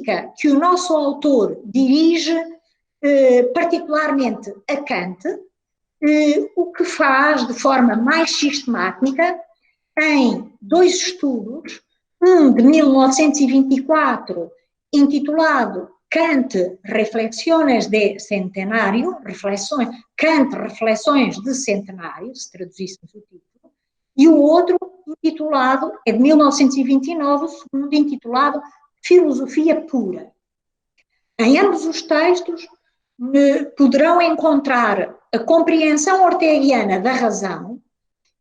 crítica que o nosso autor dirige particularmente a Kant, o que faz de forma mais sistemática em 2 estudos, um de 1924, intitulado Kant, Reflexiones de Centenário, Kant, Reflexões de Centenário, se traduzíssemos o título, e o outro intitulado, é de 1929, o segundo intitulado Filosofia Pura. Em ambos os textos poderão encontrar a compreensão orteguiana da razão,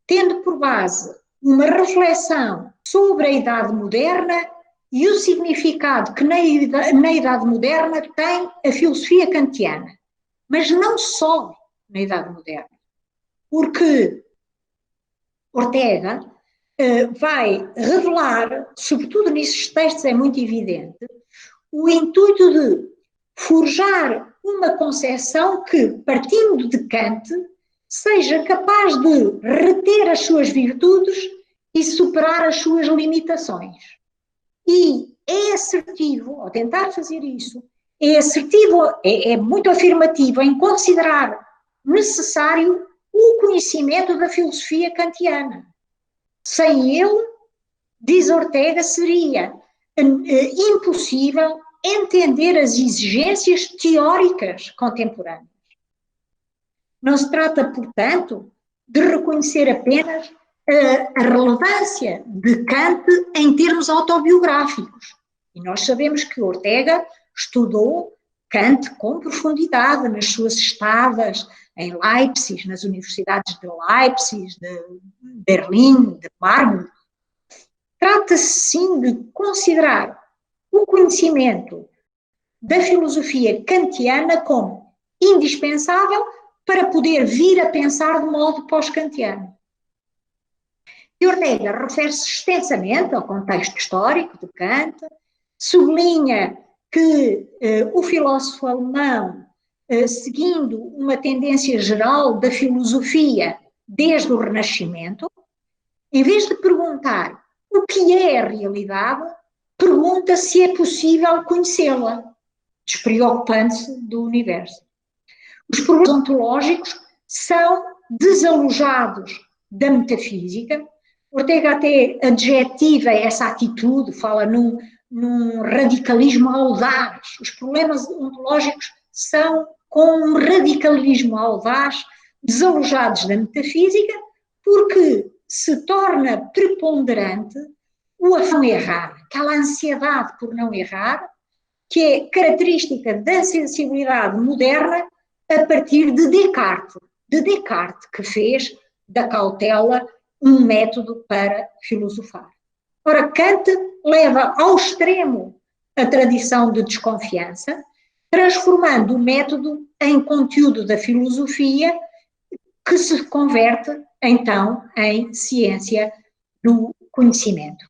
tendo por base uma reflexão sobre a Idade Moderna e o significado que na Idade Moderna tem a filosofia kantiana. Mas não só na Idade Moderna, porque Ortega vai revelar, sobretudo nesses textos é muito evidente, o intuito de forjar uma concepção que, partindo de Kant, seja capaz de reter as suas virtudes e superar as suas limitações. E é assertivo, ao tentar fazer isso, é assertivo, é muito afirmativo em considerar necessário o conhecimento da filosofia kantiana. Sem ele, diz Ortega, seria impossível entender as exigências teóricas contemporâneas. Não se trata, portanto, de reconhecer apenas a relevância de Kant em termos autobiográficos. E nós sabemos que Ortega estudou Kant com profundidade nas suas estadas em Leipzig, nas universidades de Leipzig, de Berlim, de Marburg. Trata-se, sim, de considerar o conhecimento da filosofia kantiana como indispensável para poder vir a pensar de modo pós-kantiano. E Ortega refere-se extensamente ao contexto histórico de Kant, sublinha que o filósofo alemão, seguindo uma tendência geral da filosofia desde o Renascimento, em vez de perguntar o que é a realidade, pergunta se é possível conhecê-la, despreocupando-se do universo. Os problemas ontológicos são desalojados da metafísica. Ortega até adjetiva essa atitude, fala num radicalismo audaz. Os problemas ontológicos são com um radicalismo audaz, desalojados da metafísica, porque se torna preponderante o afã de errar, aquela ansiedade por não errar, que é característica da sensibilidade moderna a partir de Descartes, que fez da cautela um método para filosofar. Ora, Kant leva ao extremo a tradição de desconfiança, transformando o método em conteúdo da filosofia que se converte, então, em ciência do conhecimento.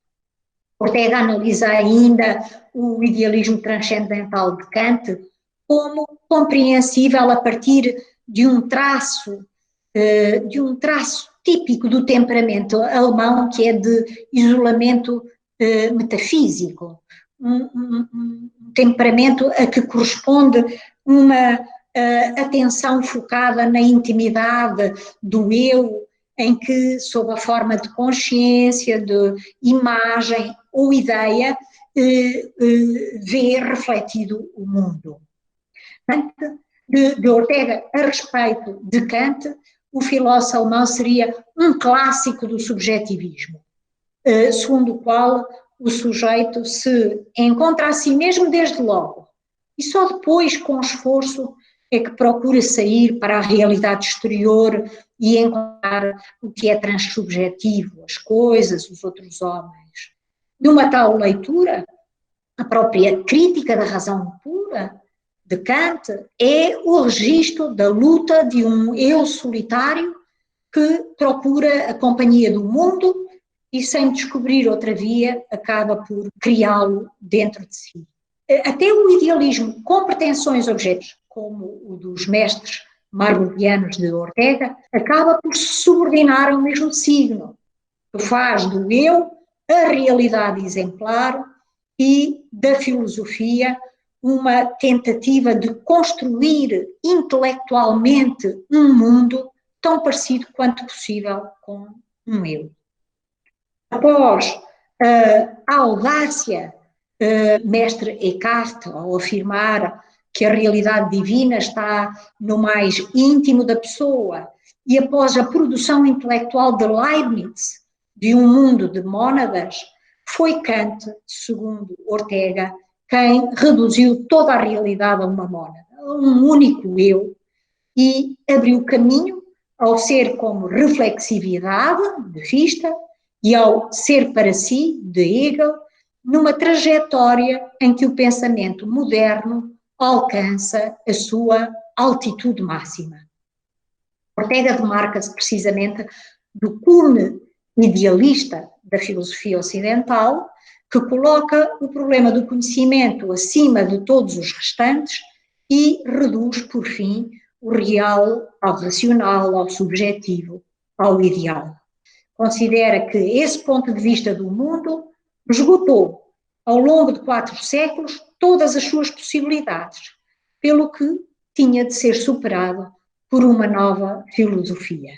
Ortega analisa ainda o idealismo transcendental de Kant como compreensível a partir de um traço típico do temperamento alemão, que é de isolamento metafísico, um temperamento a que corresponde uma atenção focada na intimidade do eu, em que, sob a forma de consciência, de imagem ou ideia, vê refletido o mundo. De Ortega a respeito de Kant, o filósofo alemão seria um clássico do subjetivismo, segundo o qual o sujeito se encontra a si mesmo desde logo, e só depois, com esforço, é que procura sair para a realidade exterior e encontrar o que é transsubjetivo, as coisas, os outros homens. Numa tal leitura, a própria crítica da razão pura de Kant é o registro da luta de um eu solitário que procura a companhia do mundo e, sem descobrir outra via, acaba por criá-lo dentro de si. Até o idealismo com pretensões objetos, como o dos mestres marburgianos de Ortega, acaba por se subordinar ao mesmo signo, que faz do eu a realidade exemplar e da filosofia uma tentativa de construir intelectualmente um mundo tão parecido quanto possível com um eu. Após a audácia mestre Eckhart, ao afirmar que a realidade divina está no mais íntimo da pessoa, e após a produção intelectual de Leibniz, de um mundo de mônadas, foi Kant, segundo Ortega, quem reduziu toda a realidade a uma mônada, a um único eu, e abriu caminho ao ser como reflexividade, de Fichte, e ao ser para si, de Hegel, numa trajetória em que o pensamento moderno alcança a sua altitude máxima. Ortega demarca-se precisamente do cume idealista da filosofia ocidental, que coloca o problema do conhecimento acima de todos os restantes e reduz, por fim, o real ao racional, ao subjetivo, ao ideal. Considera que esse ponto de vista do mundo esgotou, ao longo de 4 séculos, todas as suas possibilidades, pelo que tinha de ser superado por uma nova filosofia.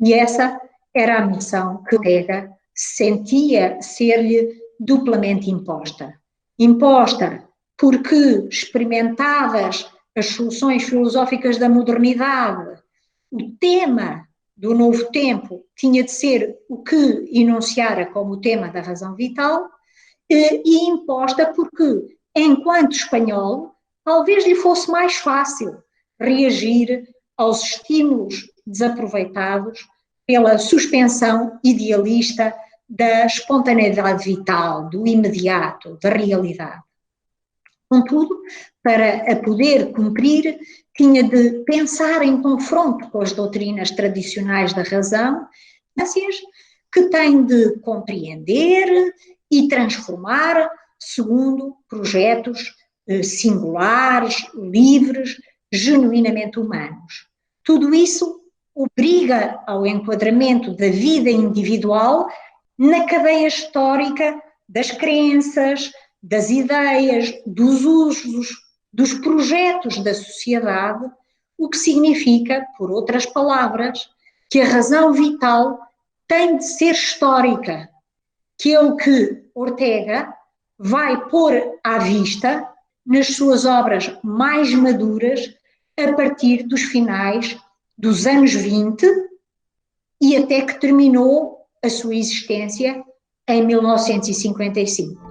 E essa era a missão que Ortega sentia ser-lhe duplamente imposta. Imposta porque, experimentadas as soluções filosóficas da modernidade, o tema do novo tempo tinha de ser o que enunciara como o tema da razão vital, e imposta porque, enquanto espanhol, talvez lhe fosse mais fácil reagir aos estímulos desaproveitados pela suspensão idealista da espontaneidade vital, do imediato, da realidade. Contudo, para a poder cumprir, tinha de pensar em confronto com as doutrinas tradicionais da razão, que tem de compreender e transformar segundo projetos singulares, livres, genuinamente humanos. Tudo isso obriga ao enquadramento da vida individual na cadeia histórica das crenças, das ideias, dos usos, dos projetos da sociedade, o que significa, por outras palavras, que a razão vital tem de ser histórica, que é o que Ortega vai pôr à vista nas suas obras mais maduras a partir dos finais dos anos 20 e até que terminou a sua existência em 1955.